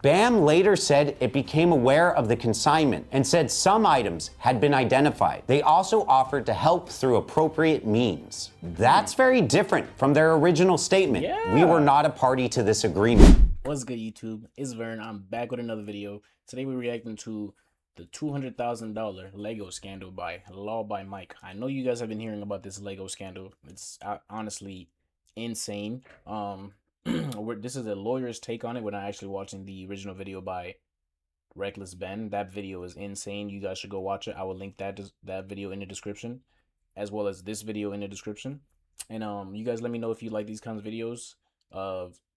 BAM later said it became aware of the consignment and said some items had been identified. They also offered to help through appropriate means. That's very different from their original statement. Yeah. We were not a party to this agreement. What's good, YouTube? It's Vern. I'm back with another video. Today we're reacting to the $200,000 Lego scandal by Law by Mike. I know you guys have been hearing about this Lego scandal. It's honestly insane. This is a lawyer's take on it. We're not actually watching the original video by Reckless Ben. That video is insane. You guys should go watch it. I will link that video in the description, as well as this video in the description. And you guys let me know if you like these kinds of videos.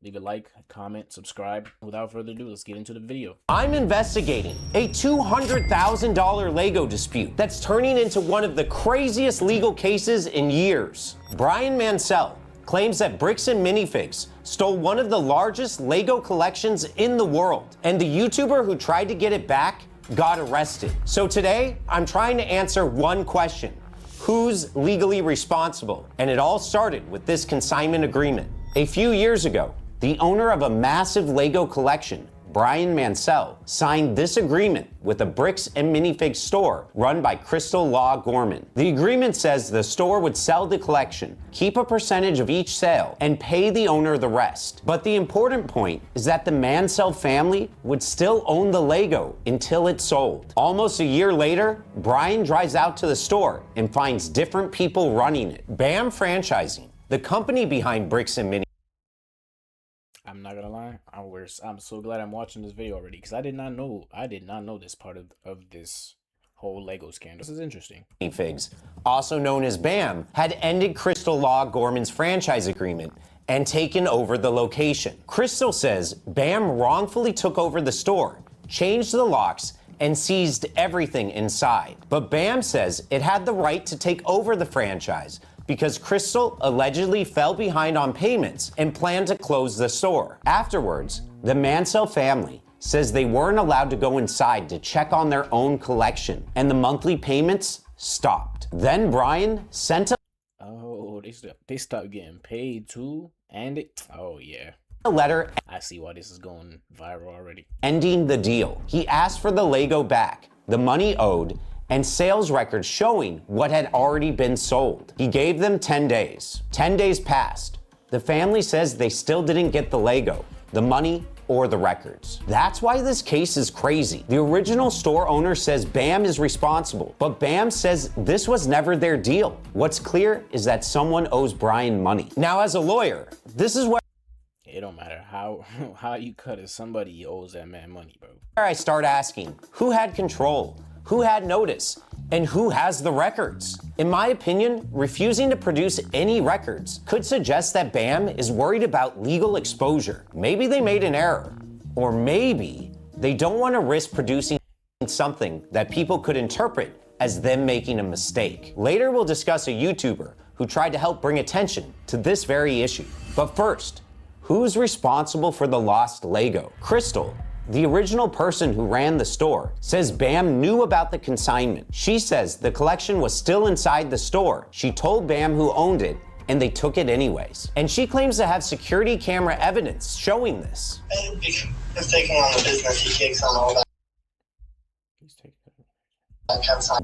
Leave a like, comment, subscribe. Without further ado, let's get into the video. I'm investigating a $200,000 Lego dispute that's turning into one of the craziest legal cases in years. Brian Mansell claims that Bricks and Minifigs stole one of the largest Lego collections in the world, and the YouTuber who tried to get it back got arrested. So today, I'm trying to answer one question: who's legally responsible? And it all started with this consignment agreement. A few years ago, the owner of a massive Lego collection, Brian Mansell, signed this agreement with a Bricks and Minifigs store run by Crystal Law Gorman. The agreement says the store would sell the collection, keep a percentage of each sale, and pay the owner the rest. But the important point is that the Mansell family would still own the Lego until it sold. Almost a year later, Brian drives out to the store and finds different people running it. BAM Franchising, the company behind Bricks and Minifigs. I'm not gonna lie, I'm so glad I'm watching this video already, because I did not know this part of this whole Lego scandal. This is interesting. Minifigs, also known as BAM, had ended Crystal Law Gorman's franchise agreement and taken over the location. Crystal says BAM wrongfully took over the store, changed the locks, and seized everything inside. But BAM says it had the right to take over the franchise because Crystal allegedly fell behind on payments and planned to close the store. Afterwards, the Mansell family says they weren't allowed to go inside to check on their own collection, and the monthly payments stopped. Then Brian sent Oh, they stopped getting paid too, and oh yeah. a letter. I see why this is going viral already. Ending the deal. He asked for the Lego back, the money owed, and sales records showing what had already been sold. He gave them 10 days. 10 days passed. The family says they still didn't get the Lego, the money, or the records. That's why this case is crazy. The original store owner says BAM is responsible, but BAM says this was never their deal. What's clear is that someone owes Brian money. Now, as a lawyer, this is where It don't matter how you cut it, somebody owes that man money, bro. I start asking, who had control? Who had notice? And who has the records? In my opinion, refusing to produce any records could suggest that BAM is worried about legal exposure. Maybe they made an error, or maybe they don't want to risk producing something that people could interpret as them making a mistake. Later, we'll discuss a YouTuber who tried to help bring attention to this very issue. But first, who's responsible for the lost Lego? Crystal, the original person who ran the store, says BAM knew about the consignment. She says the collection was still inside the store. She told BAM who owned it, and they took it anyways. And she claims to have security camera evidence showing this. He's taking on the business, he takes on all that.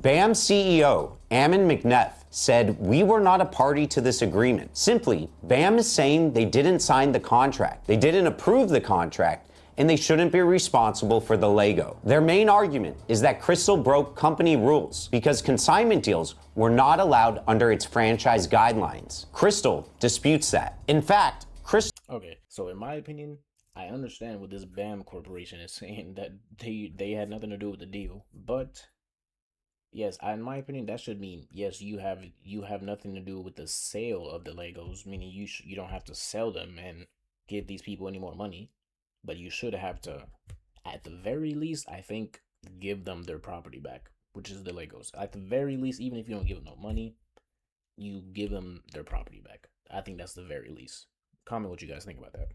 BAM CEO Ammon McNeff said, "We were not a party to this agreement. Simply, BAM is saying they didn't sign the contract. They didn't approve the contract, and they shouldn't be responsible for the Lego." Their main argument is that Crystal broke company rules because consignment deals were not allowed under its franchise guidelines. Crystal disputes that. In fact, Crystal... Okay, so in my opinion, I understand what this BAM corporation is saying, that they had nothing to do with the deal, but yes, in my opinion, that should mean, yes, you have nothing to do with the sale of the Legos, meaning you don't have to sell them and give these people any more money. But you should have to, at the very least, I think, give them their property back, which is the Legos. At the very least, even if you don't give them no money, you give them their property back. I think that's the very least. Comment what you guys think about that.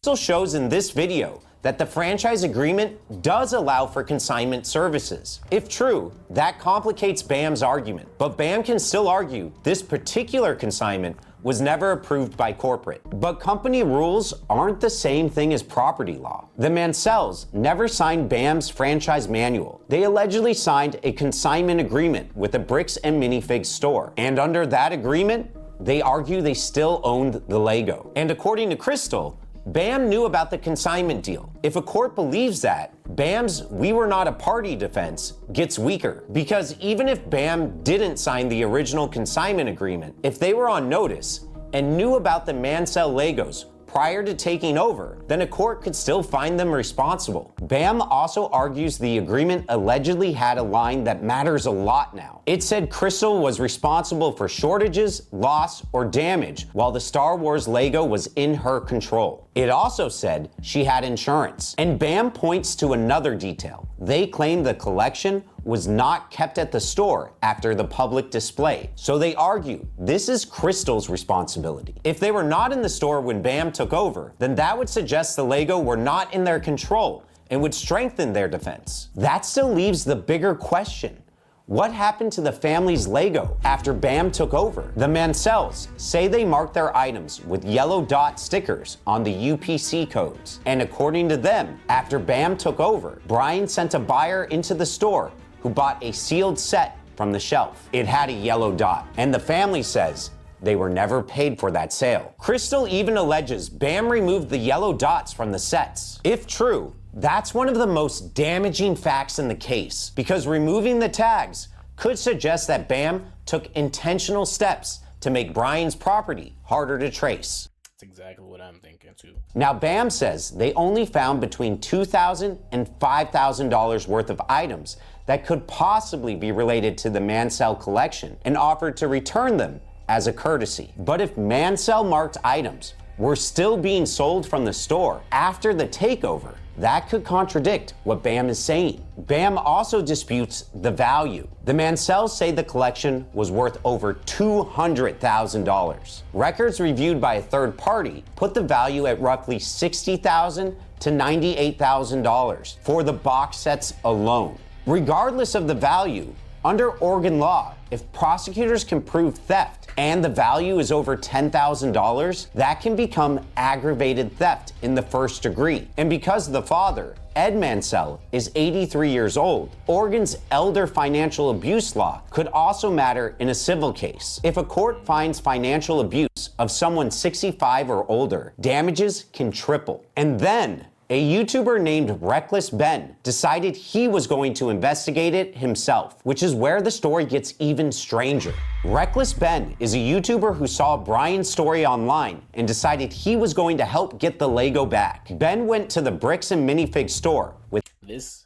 Crystal shows in this video that the franchise agreement does allow for consignment services. If true, that complicates BAM's argument. But BAM can still argue this particular consignment was never approved by corporate. But company rules aren't the same thing as property law. The Mansells never signed BAM's franchise manual. They allegedly signed a consignment agreement with a Bricks and Minifigs store. And under that agreement, they argue they still owned the Lego. And according to Crystal, BAM knew about the consignment deal. If a court believes that, BAM's "we were not a party" defense gets weaker. Because even if BAM didn't sign the original consignment agreement, if they were on notice and knew about the Mansell Legos prior to taking over, then a court could still find them responsible. BAM also argues the agreement allegedly had a line that matters a lot now. It said Crystal was responsible for shortages, loss, or damage while the Star Wars Lego was in her control. It also said she had insurance. And BAM points to another detail. They claim the collection was not kept at the store after the public display. So they argue this is Crystal's responsibility. If they were not in the store when BAM took over, then that would suggest the Lego were not in their control and would strengthen their defense. That still leaves the bigger question. What happened to the family's Lego after BAM took over? The Mansells say they marked their items with yellow dot stickers on the UPC codes. And according to them, after BAM took over, Brian sent a buyer into the store who bought a sealed set from the shelf. It had a yellow dot, and the family says they were never paid for that sale. Crystal even alleges BAM removed the yellow dots from the sets. If true, that's one of the most damaging facts in the case, because removing the tags could suggest that BAM took intentional steps to make Brian's property harder to trace. That's exactly what I'm thinking too. Now, BAM says they only found between $2,000 and $5,000 worth of items that could possibly be related to the Mansell collection and offered to return them as a courtesy. But if Mansell marked items were still being sold from the store after the takeover, that could contradict what BAM is saying. BAM also disputes the value. The Mansells say the collection was worth over $200,000. Records reviewed by a third party put the value at roughly $60,000 to $98,000 for the box sets alone. Regardless of the value, under Oregon law, if prosecutors can prove theft and the value is over $10,000, that can become aggravated theft in the first degree. And because the father, Ed Mansell, is 83 years old, Oregon's elder financial abuse law could also matter in a civil case. If a court finds financial abuse of someone 65 or older, damages can triple. And then a YouTuber named Reckless Ben decided he was going to investigate it himself, which is where the story gets even stranger. Reckless Ben is a YouTuber who saw Brian's story online and decided he was going to help get the Lego back. Ben went to the Bricks and Minifigs store with This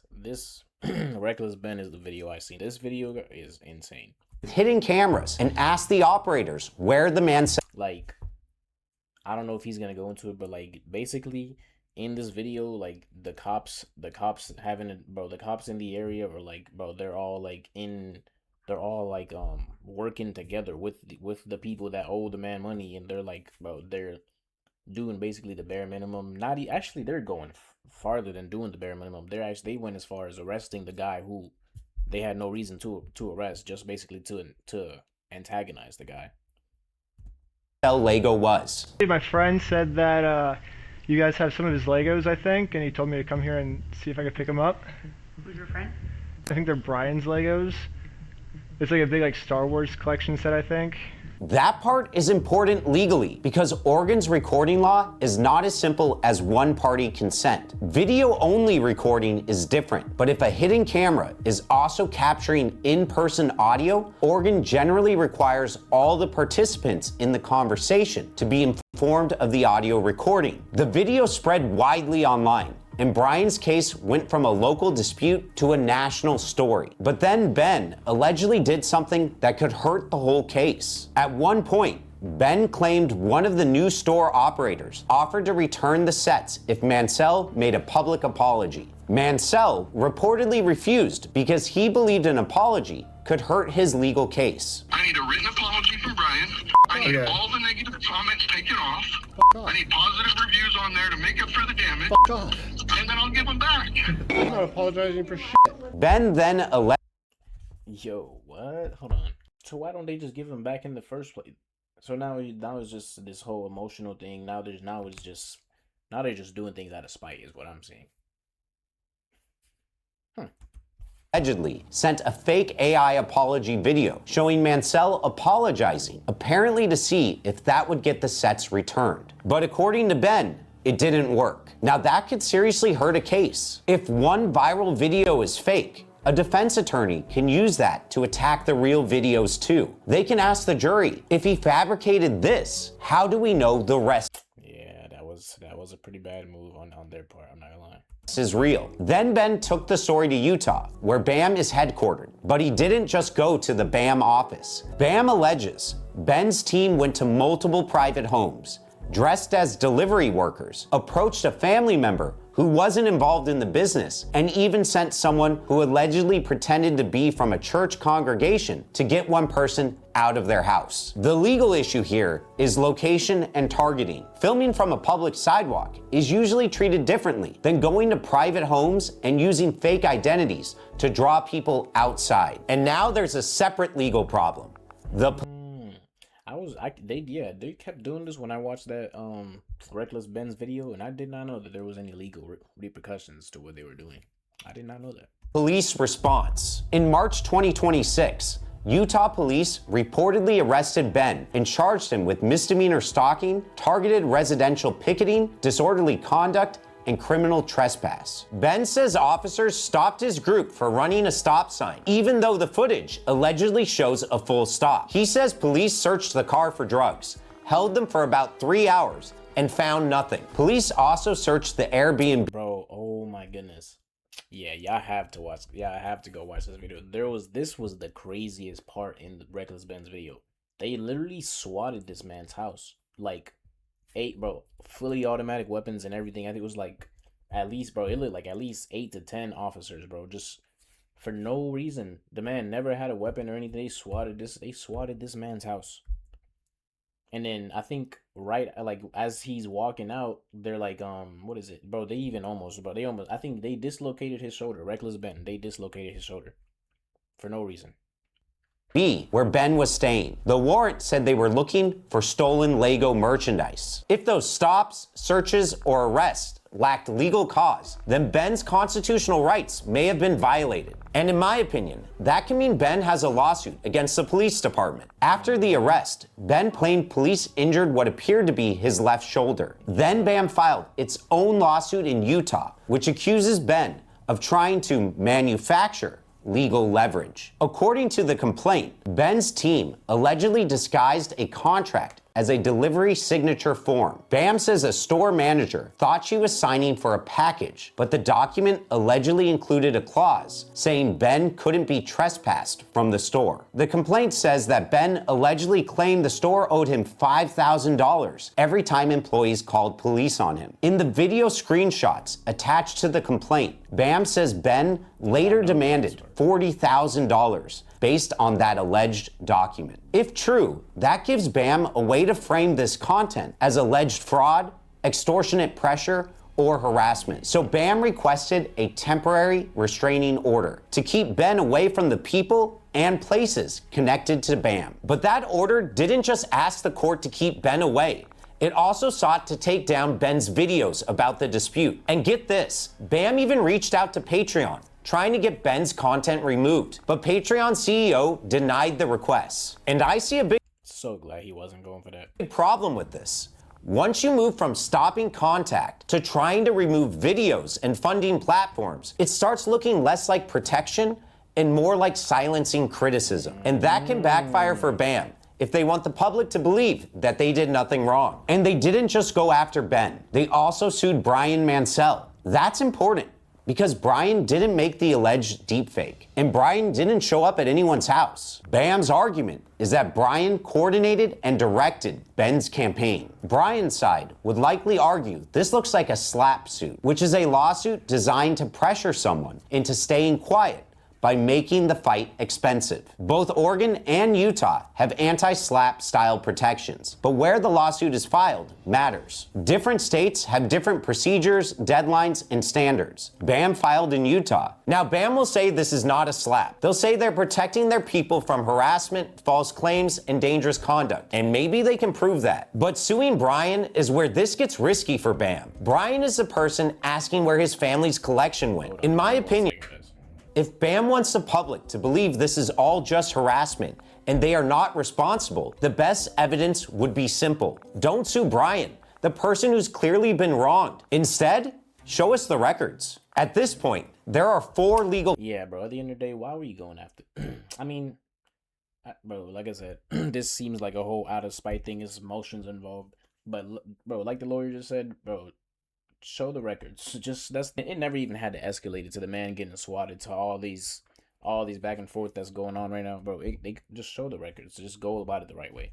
Reckless Ben is the video I seen. This video is insane. hidden cameras and asked the operators where the man said. Like, I don't know if he's gonna go into it, but like basically in this video, like the cops having it, bro, the cops in the area are like, bro, they're all working together with the people that owe the man money, and they're like, bro, they're doing basically the bare minimum. Actually, they're going farther than doing the bare minimum. They went as far as arresting the guy who they had no reason to arrest, just basically to antagonize the guy. Lego was. My friend said that you guys have some of his Legos, I think, and he told me to come here and see if I could pick them up. Who's your friend? I think they're Brian's Legos. It's like a big Star Wars collection set, I think. That part is important legally because Oregon's recording law is not as simple as one-party consent. Video-only recording is different, but if a hidden camera is also capturing in-person audio, Oregon generally requires all the participants in the conversation to be informed of the audio recording. The video spread widely online, and Brian's case went from a local dispute to a national story. But then Ben allegedly did something that could hurt the whole case. At one point, Ben claimed one of the new store operators offered to return the sets if Mansell made a public apology. Mansell reportedly refused because he believed an apology could hurt his legal case. I need a written apology from Brian. I need all the negative comments taken off. I need positive reviews on there to make up for the damage. And then I'll give them back. I'm not apologizing for shit. Ben then alleged. Yo, what? Hold on. So why don't they just give him back in the first place? So now it's just this whole emotional thing. Now they're just doing things out of spite, is what I'm saying. Allegedly sent a fake AI apology video showing Mansell apologizing, apparently to see if that would get the sets returned. But according to Ben, it didn't work. Now that could seriously hurt a case. If one viral video is fake, a defense attorney can use that to attack the real videos too. They can ask the jury, if he fabricated this, how do we know the rest Yeah, that was a pretty bad move on their part, I'm not gonna lie. is real? Then Ben took the story to Utah, where BAM is headquartered. But he didn't just go to the BAM office. BAM alleges Ben's team went to multiple private homes, dressed as delivery workers, approached a family member who wasn't involved in the business, and even sent someone who allegedly pretended to be from a church congregation to get one person out of their house. The legal issue here is location and targeting. Filming from a public sidewalk is usually treated differently than going to private homes and using fake identities to draw people outside. And now there's a separate legal problem. They kept doing this when I watched that Reckless Ben's video, and I did not know that there was any legal repercussions to what they were doing. I did not know that. Police response. In March 2026, Utah police reportedly arrested Ben and charged him with misdemeanor stalking, targeted residential picketing, disorderly conduct, and criminal trespass. Ben says officers stopped his group for running a stop sign, even though the footage allegedly shows a full stop. He says police searched the car for drugs, held them for about 3 hours, and found nothing. Police also searched the Airbnb. Bro, oh my goodness. Yeah, y'all have to watch. Yeah, I have to go watch this video. This was the craziest part in the Reckless Ben's video. They literally swatted this man's house. Like, 8, bro, fully automatic weapons and everything. I think it was like at least, bro, it looked like at least 8 to 10 officers, bro, just for no reason. The man never had a weapon or anything. They swatted this man's house. And then I think right, like, as he's walking out, they're like, what is it, bro? I think they dislocated his shoulder. Reckless Ben, they dislocated his shoulder for no reason. Where Ben was staying. The warrant said they were looking for stolen Lego merchandise. If those stops, searches, or arrests lacked legal cause, then Ben's constitutional rights may have been violated. And in my opinion, that can mean Ben has a lawsuit against the police department. After the arrest, Ben claimed police injured what appeared to be his left shoulder. Then BAM filed its own lawsuit in Utah, which accuses Ben of trying to manufacture legal leverage. According to the complaint, Ben's team allegedly disguised a contract as a delivery signature form. BAM says a store manager thought she was signing for a package, but the document allegedly included a clause saying Ben couldn't be trespassed from the store. The complaint says that Ben allegedly claimed the store owed him $5,000 every time employees called police on him. In the video screenshots attached to the complaint, BAM says Ben later demanded $40,000 based on that alleged document. If true, that gives BAM a way to frame this content as alleged fraud, extortionate pressure, or harassment. So BAM requested a temporary restraining order to keep Ben away from the people and places connected to BAM. But that order didn't just ask the court to keep Ben away. It also sought to take down Ben's videos about the dispute. And get this, BAM even reached out to Patreon, trying to get Ben's content removed. But Patreon CEO denied the requests. And I see a big So glad he wasn't going for that. problem with this. Once you move from stopping contact to trying to remove videos and funding platforms, it starts looking less like protection and more like silencing criticism. And that can backfire for BAM if they want the public to believe that they did nothing wrong. And they didn't just go after Ben. They also sued Brian Mansell. That's important, because Brian didn't make the alleged deepfake, and Brian didn't show up at anyone's house. BAM's argument is that Brian coordinated and directed Ben's campaign. Brian's side would likely argue this looks like a slap suit, which is a lawsuit designed to pressure someone into staying quiet by making the fight expensive. Both Oregon and Utah have anti-SLAPP style protections, but where the lawsuit is filed matters. Different states have different procedures, deadlines, and standards. BAM filed in Utah. Now, BAM will say this is not a SLAPP. They'll say they're protecting their people from harassment, false claims, and dangerous conduct, and maybe they can prove that. But suing Brian is where this gets risky for BAM. Brian is the person asking where his family's collection went. In my opinion, if BAM wants the public to believe this is all just harassment and they are not responsible, the best evidence would be simple. Don't sue Brian, the person who's clearly been wronged. Instead, show us the records. At this point, there are 4 legal... Yeah, bro, at the end of the day, why were you going after... I mean, bro, like I said, this seems like a whole out of spite thing. There's emotions involved. But, bro, like the lawyer just said, bro, show the records. It never even had to escalate it to the man getting swatted, to all these back and forth that's going on right now, bro. They just show the records. Just go about it the right way.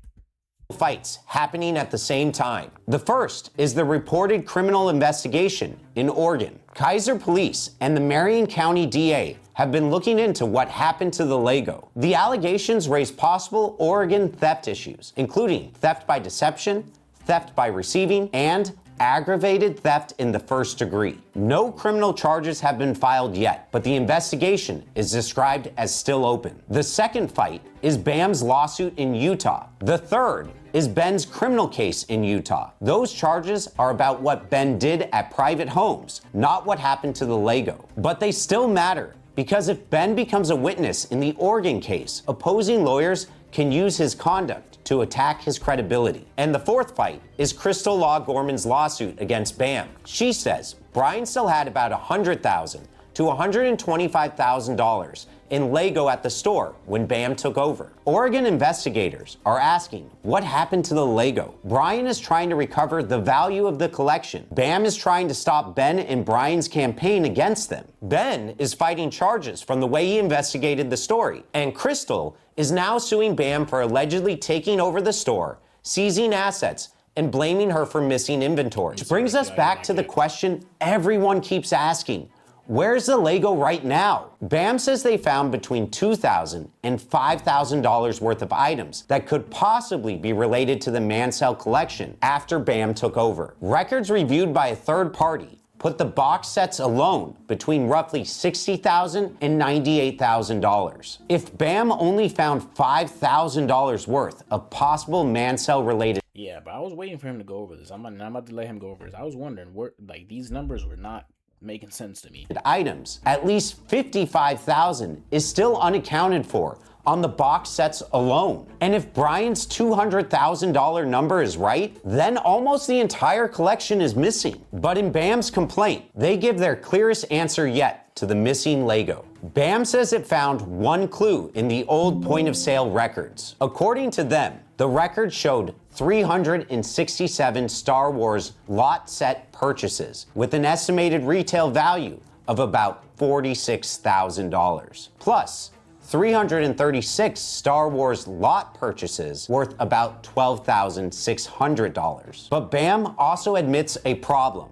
Fights happening at the same time. The first is the reported criminal investigation in Oregon. Kaiser Police and the Marion County DA have been looking into what happened to the Lego. The allegations raise possible Oregon theft issues, including theft by deception, theft by receiving, and aggravated theft in the first degree. No criminal charges have been filed yet, but the investigation is described as still open. The second fight is BAM's lawsuit in Utah. The third is Ben's criminal case in Utah. Those charges are about what Ben did at private homes, not what happened to the Lego. But they still matter, because if Ben becomes a witness in the Oregon case, opposing lawyers can use his conduct to attack his credibility. And the fourth fight is Crystal Law Gorman's lawsuit against BAM. She says Brian still had about $100,000 to $125,000 in Lego at the store when BAM took over. Oregon investigators are asking what happened to the Lego. Brian is trying to recover the value of the collection. BAM is trying to stop Ben and Brian's campaign against them. Ben is fighting charges from the way he investigated the story. And Crystal is now suing BAM for allegedly taking over the store, seizing assets, and blaming her for missing inventory. Which brings us back to the question everyone keeps asking. Where's the Lego right now? BAM says they found between $2,000 and $5,000 worth of items that could possibly be related to the Mansell collection after BAM took over. Records reviewed by a third party put the box sets alone between roughly $60,000 and $98,000. If BAM only found $5,000 worth of possible Mansell-related... Yeah, but I was waiting for him to go over this. I'm about to let him go over this. I was wondering, like, these numbers were not making sense to me. Items, at least $55,000 is still unaccounted for on the box sets alone. And if Brian's $200,000 number is right, then almost the entire collection is missing. But in BAM's complaint, they give their clearest answer yet to the missing Lego. BAM says it found one clue in the old point of sale records. According to them, the record showed 367 Star Wars lot set purchases with an estimated retail value of about $46,000, plus 336 Star Wars lot purchases worth about $12,600. But BAM also admits a problem.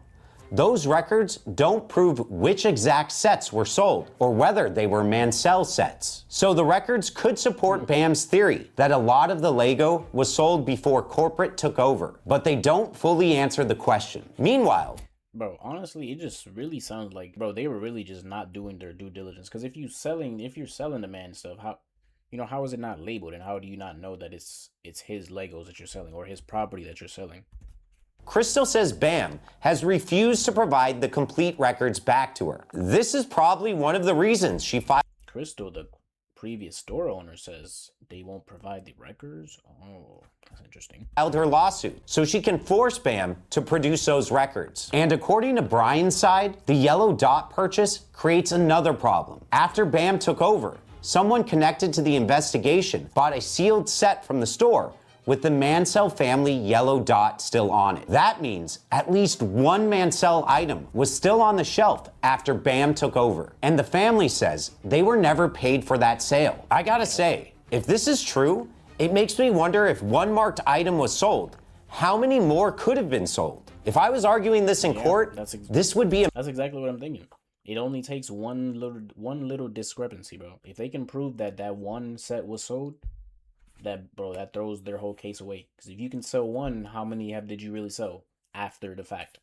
Those records don't prove which exact sets were sold or whether they were Mansell sets. So the records could support BAM's theory that a lot of the Lego was sold before corporate took over, but they don't fully answer the question. Meanwhile, bro, honestly, it just really sounds like, bro, they were really just not doing their due diligence. Because if you're selling the man stuff, how is it not labeled, and how do you not know that it's his Legos that you're selling or his property that you're selling? Crystal says BAM has refused to provide the complete records back to her. This is probably one of the reasons she filed. Crystal, the previous store owner, says they won't provide the records. Oh, that's interesting. Filed her lawsuit so she can force BAM to produce those records. And according to Brian's side, the yellow dot purchase creates another problem. After BAM took over, someone connected to the investigation bought a sealed set from the store with the Mansell family yellow dot still on it. That means at least one Mansell item was still on the shelf after BAM took over. And the family says they were never paid for that sale. I gotta say, if this is true, it makes me wonder if one marked item was sold, how many more could have been sold? If I was arguing this in court, this would be That's exactly what I'm thinking. It only takes one little discrepancy, bro. If they can prove that that one set was sold, that throws their whole case away. Because if you can sell one, how many did you really sell after the fact?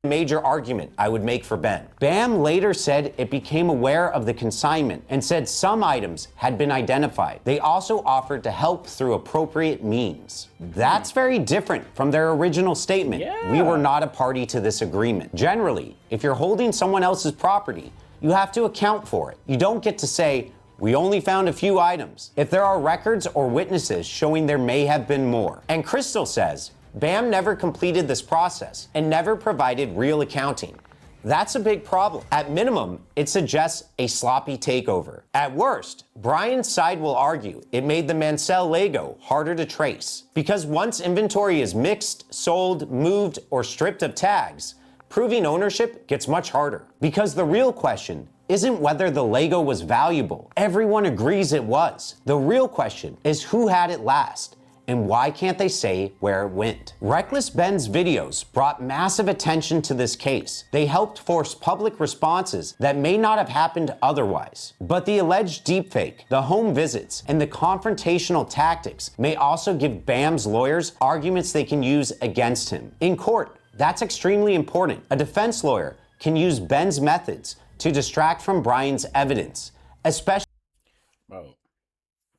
Major argument I would make for Ben. BAM later said it became aware of the consignment and said some items had been identified. They also offered to help through appropriate means. That's very different from their original statement. Yeah. We were not a party to this agreement. Generally, if you're holding someone else's property, you have to account for it. You don't get to say, we only found a few items, if there are records or witnesses showing there may have been more. And Crystal says, BAM never completed this process and never provided real accounting. That's a big problem. At minimum, it suggests a sloppy takeover. At worst, Brian's side will argue it made the Mansell Lego harder to trace. Because once inventory is mixed, sold, moved, or stripped of tags, proving ownership gets much harder. Because the real question isn't whether the Lego was valuable. Everyone agrees it was. The real question is who had it last. And why can't they say where it went? Reckless Ben's videos brought massive attention to this case. They helped force public responses that may not have happened otherwise. But the alleged deepfake, the home visits, and the confrontational tactics may also give BAM's lawyers arguments they can use against him. In court, that's extremely important. A defense lawyer can use Ben's methods to distract from Brian's evidence, especially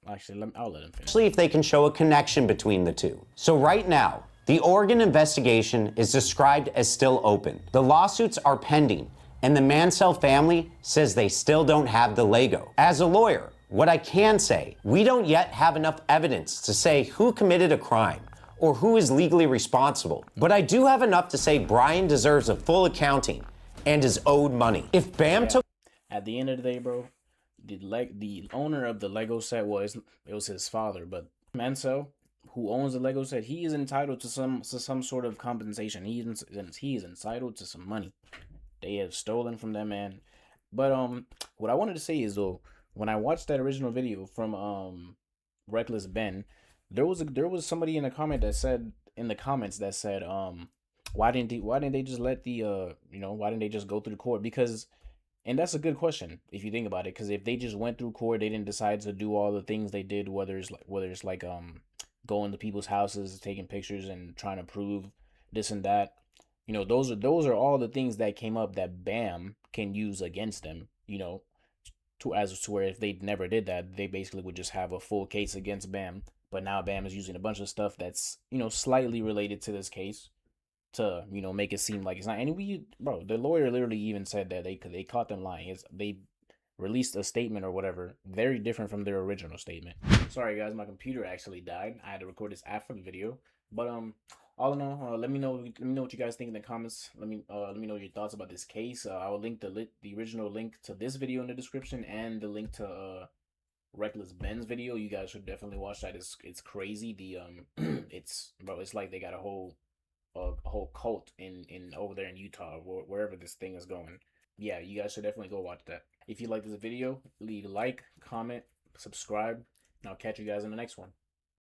Actually, I'll let him finish. Especially if they can show a connection between the two. So right now, the Oregon investigation is described as still open. The lawsuits are pending, and the Mansell family says they still don't have the Lego. As a lawyer, what I can say, we don't yet have enough evidence to say who committed a crime or who is legally responsible. But I do have enough to say Brian deserves a full accounting and is owed money. If BAM took... At the end of the day, bro, the owner of the Lego set was his father, but Mansell, who owns the Lego set, he is entitled to some sort of compensation. He is entitled to some money. They have stolen from that man. But what I wanted to say is though, when I watched that original video from Reckless Ben, there was somebody in the comments that said why didn't they just let the why didn't they just go through the court? Because, and that's a good question if you think about it, because if they just went through court, they didn't decide to do all the things they did, whether it's like going to people's houses, taking pictures and trying to prove this and that, those are all the things that came up that BAM can use against them, to where if they never did that, they basically would just have a full case against BAM. But now BAM is using a bunch of stuff that's slightly related to this case to make it seem like it's not. And the lawyer literally even said that they caught them lying. They released a statement or whatever very different from their original statement. Sorry guys, my computer actually died. I had to record this after the video. But all in all, let me know what you guys think in the comments. Let me know your thoughts about this case. I will link the original link to this video in the description and the link to Reckless Ben's video. You guys should definitely watch that. It's crazy. It's like they got a whole cult in over there in Utah, wherever this thing is going. Yeah, you guys should definitely go watch that. If you like this video, leave a like, comment, subscribe, and I'll catch you guys in the next one.